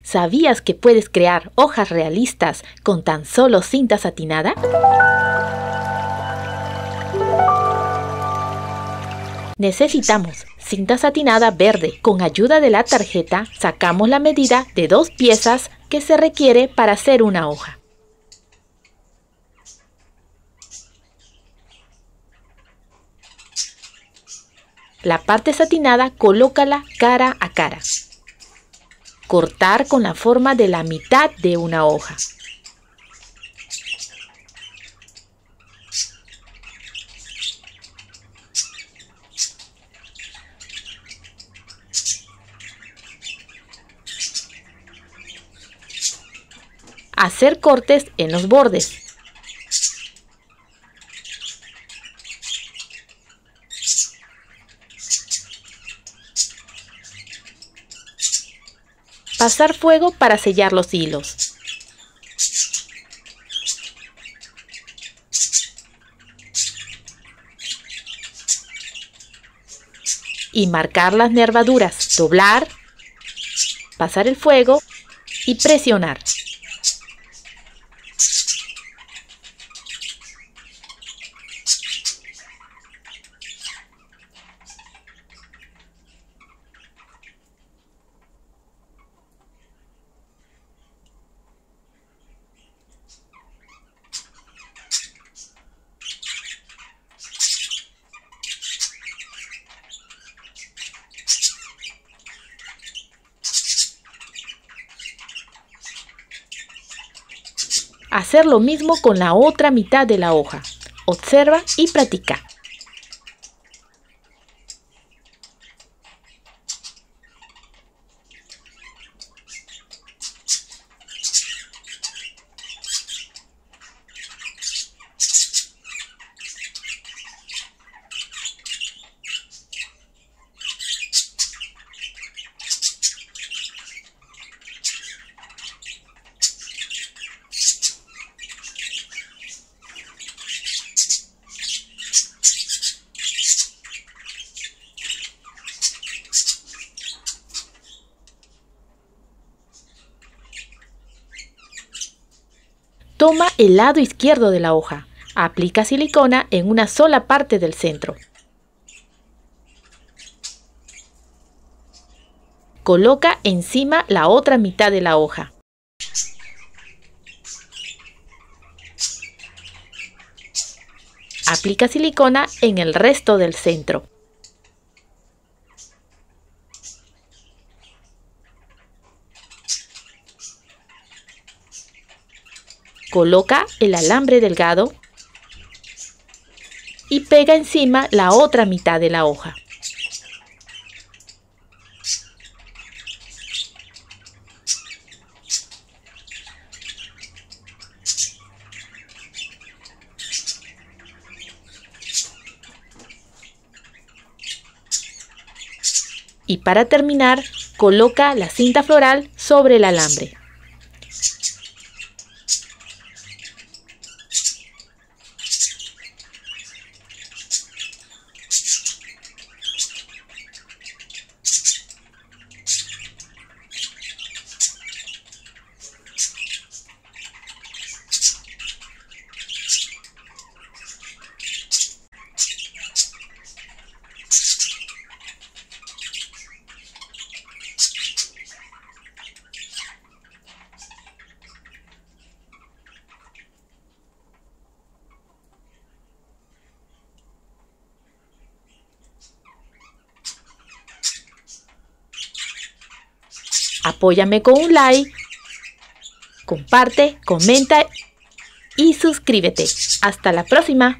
¿Sabías que puedes crear hojas realistas con tan solo cinta satinada? Necesitamos cinta satinada verde. Con ayuda de la tarjeta sacamos la medida de 2 piezas que se requiere para hacer una hoja. La parte satinada colócala cara a cara. Cortar con la forma de la mitad de una hoja. Hacer cortes en los bordes. Pasar fuego para sellar los hilos. Y marcar las nervaduras. Doblar, pasar el fuego y presionar. Hacer lo mismo con la otra mitad de la hoja. Observa y practica. Toma el lado izquierdo de la hoja. Aplica silicona en una sola parte del centro. Coloca encima la otra mitad de la hoja. Aplica silicona en el resto del centro. Coloca el alambre delgado y pega encima la otra mitad de la hoja. Y para terminar, coloca la cinta floral sobre el alambre. Apóyame con un like, comparte, comenta y suscríbete. Hasta la próxima.